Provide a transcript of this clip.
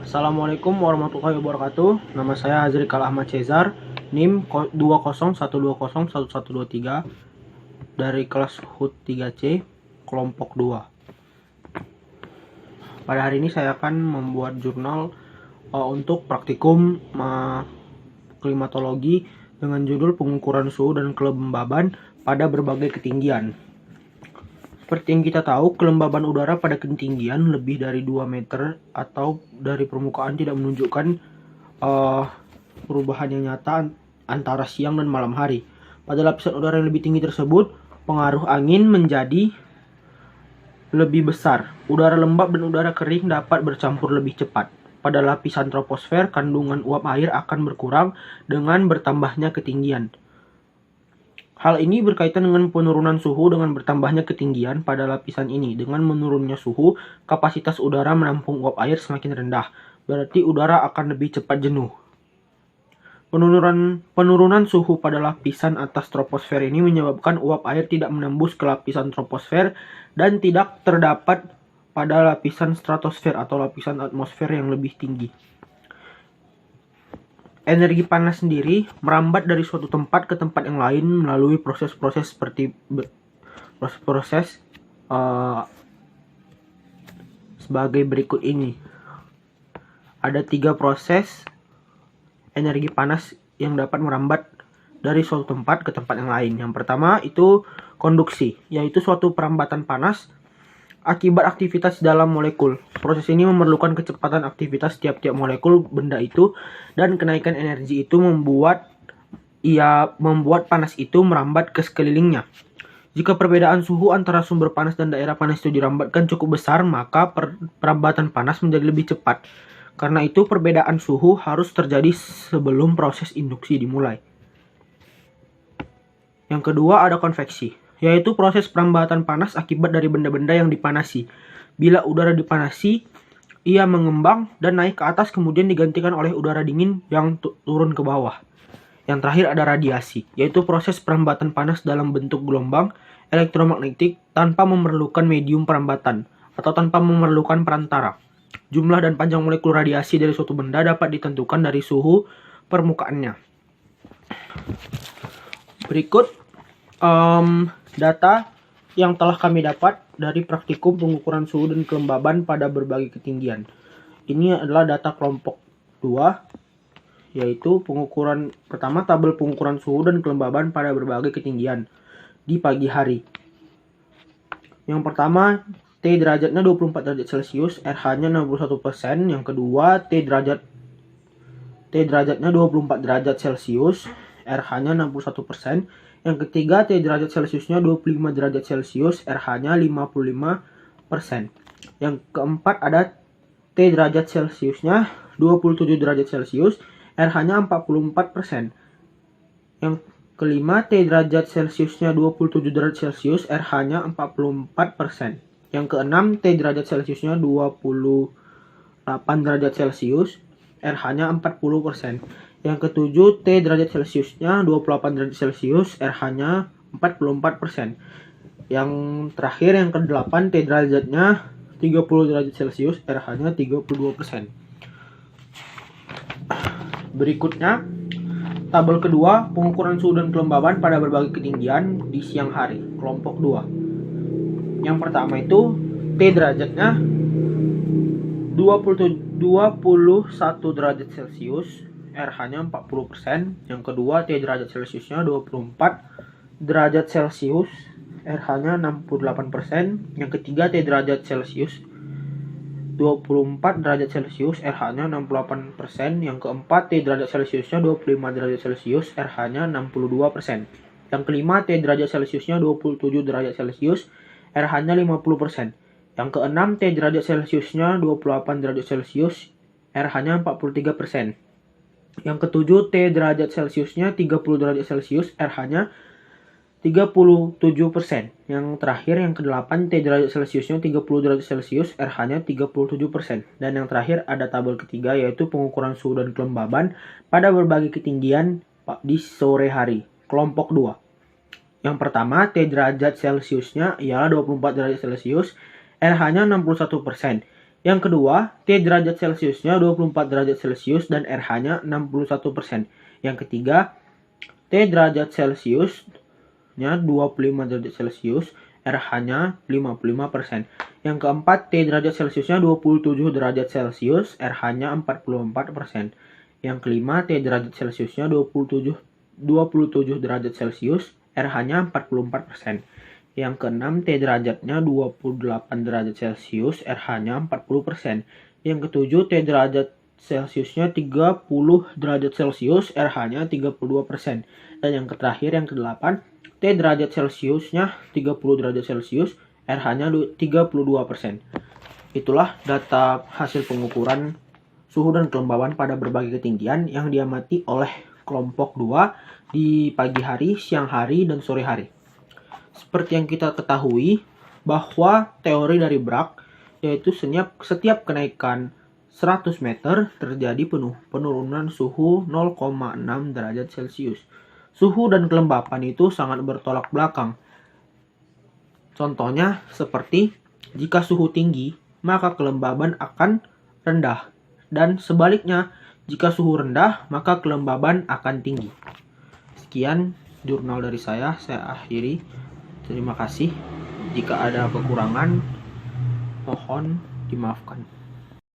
Assalamualaikum warahmatullahi wabarakatuh. Nama saya Hazrikal Ahmad Cezar, NIM 201201123 dari kelas HUT 3C, kelompok 2. Pada hari ini saya akan membuat jurnal untuk praktikum klimatologi dengan judul pengukuran suhu dan kelembaban pada berbagai ketinggian. Seperti yang kita tahu, kelembaban udara pada ketinggian lebih dari 2 meter atau dari permukaan tidak menunjukkan perubahan yang nyata antara siang dan malam hari. Pada lapisan udara yang lebih tinggi tersebut, pengaruh angin menjadi lebih besar. Udara lembab dan udara kering dapat bercampur lebih cepat. Pada lapisan troposfer, kandungan uap air akan berkurang dengan bertambahnya ketinggian. Hal ini berkaitan dengan penurunan suhu dengan bertambahnya ketinggian pada lapisan ini. Dengan menurunnya suhu, kapasitas udara menampung uap air semakin rendah. Berarti udara akan lebih cepat jenuh. Penurunan suhu pada lapisan atas troposfer ini menyebabkan uap air tidak menembus ke lapisan troposfer dan tidak terdapat pada lapisan stratosfer atau lapisan atmosfer yang lebih tinggi. Energi panas sendiri merambat dari suatu tempat ke tempat yang lain melalui proses-proses seperti sebagai berikut ini. Ada 3 proses energi panas yang dapat merambat dari suatu tempat ke tempat yang lain. Yang pertama itu konduksi, yaitu suatu perambatan panas akibat aktivitas dalam molekul. Proses ini memerlukan kecepatan aktivitas tiap-tiap molekul benda itu, dan kenaikan energi itu membuat panas itu merambat ke sekelilingnya. Jika perbedaan suhu antara sumber panas dan daerah panas itu dirambatkan cukup besar, maka perambatan panas menjadi lebih cepat. Karena itu perbedaan suhu harus terjadi sebelum proses induksi dimulai. Yang kedua ada konveksi, yaitu proses perambatan panas akibat dari benda-benda yang dipanasi. Bila udara dipanasi, ia mengembang dan naik ke atas, kemudian digantikan oleh udara dingin yang turun ke bawah. Yang terakhir ada radiasi, yaitu proses perambatan panas dalam bentuk gelombang elektromagnetik tanpa memerlukan medium perambatan atau tanpa memerlukan perantara. Jumlah dan panjang molekul radiasi dari suatu benda dapat ditentukan dari suhu permukaannya. Berikut data yang telah kami dapat dari praktikum pengukuran suhu dan kelembaban pada berbagai ketinggian. Ini adalah data kelompok 2, yaitu pengukuran pertama, tabel pengukuran suhu dan kelembaban pada berbagai ketinggian di pagi hari. Yang pertama, T derajatnya 24 derajat Celcius, RH-nya 61%. Yang kedua, T derajatnya 24 derajat Celcius, RH-nya 61%. Yang ketiga, T derajat Celciusnya 25 derajat Celcius, RH-nya 55%. Yang keempat ada T derajat Celciusnya 27 derajat Celcius, RH-nya 44%. Yang kelima, T derajat Celciusnya 27 derajat Celcius, RH-nya 44%. Yang keenam, T derajat Celciusnya 28 derajat Celcius, RH-nya 40%. Yang ketujuh, T derajat Celciusnya 28 derajat Celcius, RH-nya 44%. Yang terakhir, yang ke-8, T derajatnya 30 derajat Celcius, RH-nya 32%. Berikutnya, tabel kedua, pengukuran suhu dan kelembaban pada berbagai ketinggian di siang hari, kelompok 2. Yang pertama itu T derajatnya 21 derajat Celcius, RH-nya 40%. Yang kedua, T derajat Celciusnya 24 derajat Celcius, RH-nya 68%. Yang ketiga, T derajat Celcius 24 derajat Celcius, RH-nya 68%. Yang keempat, T derajat Celciusnya 25 derajat Celcius, RH-nya 62%. Yang kelima, T derajat Celciusnya 27 derajat Celcius, RH-nya 50%. Yang keenam, T derajat Celciusnya 28 derajat Celcius, RH-nya 43%. Yang ketujuh, T derajat Celciusnya 30 derajat Celcius, RH-nya 37%. Yang terakhir, yang ke-8, T derajat Celciusnya 30 derajat Celcius, RH-nya 37%. Dan yang terakhir ada tabel ketiga, yaitu pengukuran suhu dan kelembaban pada berbagai ketinggian di sore hari, kelompok 2. Yang pertama, T derajat Celciusnya ialah 24 derajat Celcius, RH-nya 61%. Yang kedua, T derajat Celciusnya 24 derajat Celcius dan RH-nya 61%. Yang ketiga, T derajat Celciusnya 25 derajat Celcius, RH-nya 55%. Yang keempat, T derajat Celciusnya 27 derajat Celcius, RH-nya 44%. Yang kelima, T derajat Celciusnya 27 derajat Celcius, RH-nya 44%. Yang keenam, T derajatnya 28 derajat Celcius, RH-nya 40%. Yang ketujuh, T derajat Celciusnya 30 derajat Celcius, RH-nya 32%. Dan yang terakhir, yang kedelapan, T derajat Celciusnya 30 derajat Celcius, RH-nya 32%. Itulah data hasil pengukuran suhu dan kelembaban pada berbagai ketinggian yang diamati oleh kelompok 2 di pagi hari, siang hari, dan sore hari. Seperti yang kita ketahui bahwa teori dari Bragg yaitu setiap kenaikan 100 meter terjadi penurunan suhu 0,6 derajat Celcius. Suhu dan kelembapan itu sangat bertolak belakang. Contohnya seperti jika suhu tinggi, maka kelembaban akan rendah. Dan sebaliknya, jika suhu rendah, maka kelembaban akan tinggi. Sekian jurnal dari saya akhiri. Terima kasih. Jika ada kekurangan, mohon dimaafkan.